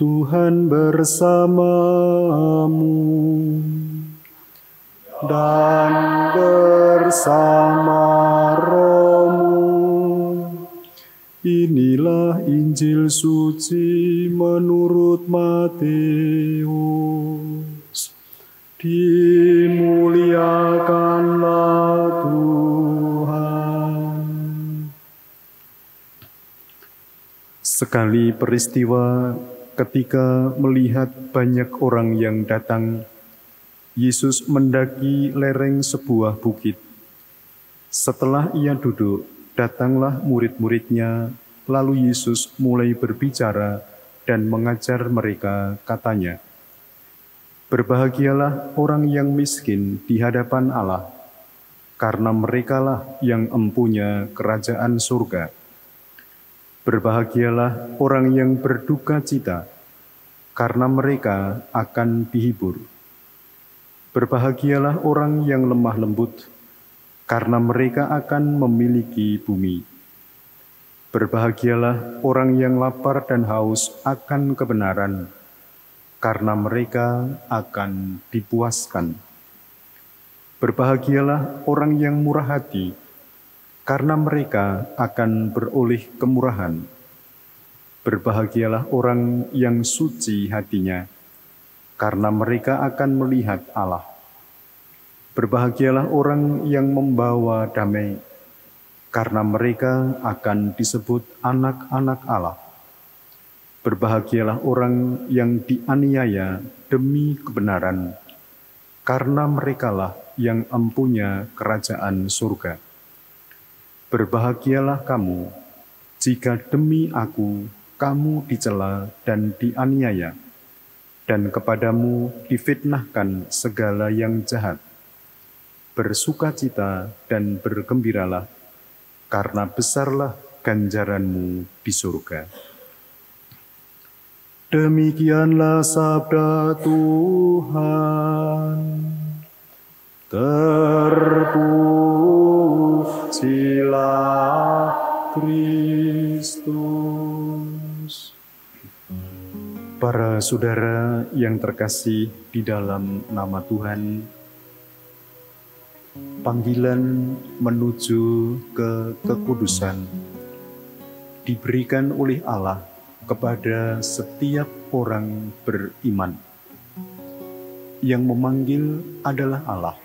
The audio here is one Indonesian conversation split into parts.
Tuhan bersamamu dan bersama rohmu. Inilah Injil suci menurut Matius. Dimuliakanlah Tuhan. Sekali peristiwa ketika melihat banyak orang yang datang, Yesus mendaki lereng sebuah bukit. Setelah ia duduk, datanglah murid-muridnya, lalu Yesus mulai berbicara dan mengajar mereka, katanya, "Berbahagialah orang yang miskin di hadapan Allah, karena merekalah yang empunya kerajaan surga. Berbahagialah orang yang berduka cita, karena mereka akan dihibur. Berbahagialah orang yang lemah lembut, karena mereka akan memiliki bumi. Berbahagialah orang yang lapar dan haus akan kebenaran, karena mereka akan dipuaskan. Berbahagialah orang yang murah hati, karena mereka akan beroleh kemurahan. Berbahagialah orang yang suci hatinya, karena mereka akan melihat Allah. Berbahagialah orang yang membawa damai, karena mereka akan disebut anak-anak Allah. Berbahagialah orang yang dianiaya demi kebenaran, karena merekalah yang empunya kerajaan surga. Berbahagialah kamu, jika demi aku kamu dicela dan dianiaya, dan kepadamu difitnahkan segala yang jahat. Bersukacita dan bergembiralah, karena besarlah ganjaranmu di surga." Demikianlah sabda Tuhan. Terpujilah Kristus. Para saudara yang terkasih di dalam nama Tuhan, panggilan menuju ke kekudusan diberikan oleh Allah kepada setiap orang beriman. Yang memanggil adalah Allah.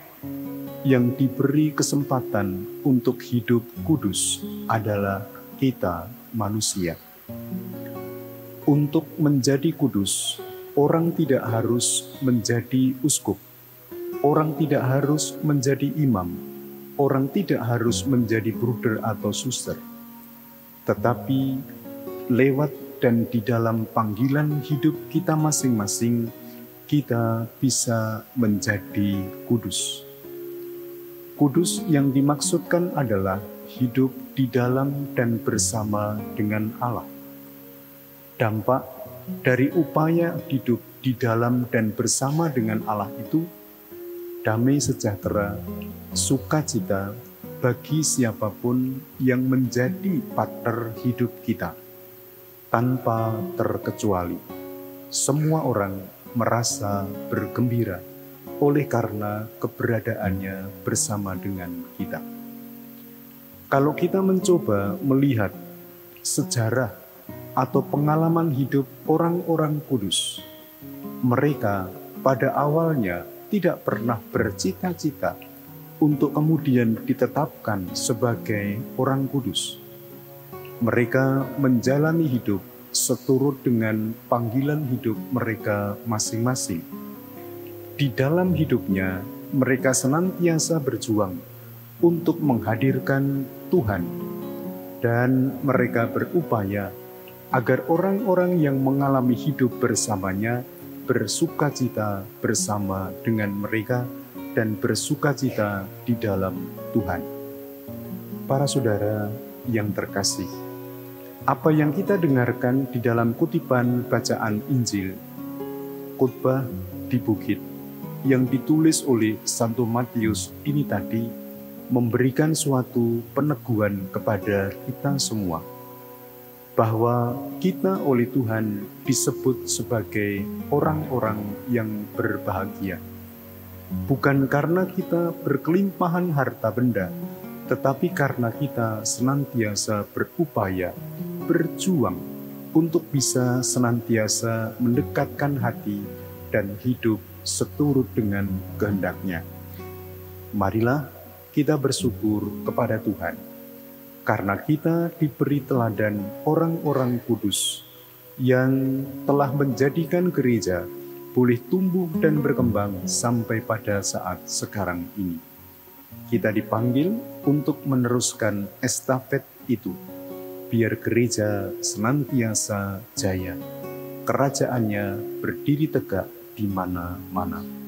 Yang diberi kesempatan untuk hidup kudus adalah kita manusia. Untuk menjadi kudus, orang tidak harus menjadi uskup. Orang tidak harus menjadi imam, orang tidak harus menjadi bruder atau suster. Tetapi lewat dan di dalam panggilan hidup kita masing-masing, kita bisa menjadi kudus. Kudus yang dimaksudkan adalah hidup di dalam dan bersama dengan Allah. Dampak dari upaya hidup di dalam dan bersama dengan Allah itu damai sejahtera, sukacita bagi siapapun yang menjadi partner hidup kita. Tanpa terkecuali, semua orang merasa bergembira oleh karena keberadaannya bersama dengan kita. Kalau kita mencoba melihat sejarah atau pengalaman hidup orang-orang kudus, mereka pada awalnya tidak pernah bercita-cita untuk kemudian ditetapkan sebagai orang kudus. Mereka menjalani hidup seturut dengan panggilan hidup mereka masing-masing. Di dalam hidupnya, mereka senantiasa berjuang untuk menghadirkan Tuhan, dan mereka berupaya agar orang-orang yang mengalami hidup bersamanya bersukacita bersama dengan mereka dan bersukacita di dalam Tuhan. Para saudara yang terkasih, apa yang kita dengarkan di dalam kutipan bacaan Injil, khotbah di bukit, yang ditulis oleh Santo Matius ini tadi memberikan suatu peneguhan kepada kita semua bahwa kita oleh Tuhan disebut sebagai orang-orang yang berbahagia. Bukan karena kita berkelimpahan harta benda, tetapi karena kita senantiasa berupaya, berjuang untuk bisa senantiasa mendekatkan hati dan hidup seturut dengan kehendak-Nya. Marilah kita bersyukur kepada Tuhan, karena kita diberi teladan orang-orang kudus yang telah menjadikan gereja boleh tumbuh dan berkembang sampai pada saat sekarang ini. Kita dipanggil untuk meneruskan estafet itu, biar gereja senantiasa jaya, kerajaannya berdiri tegak di mana-mana.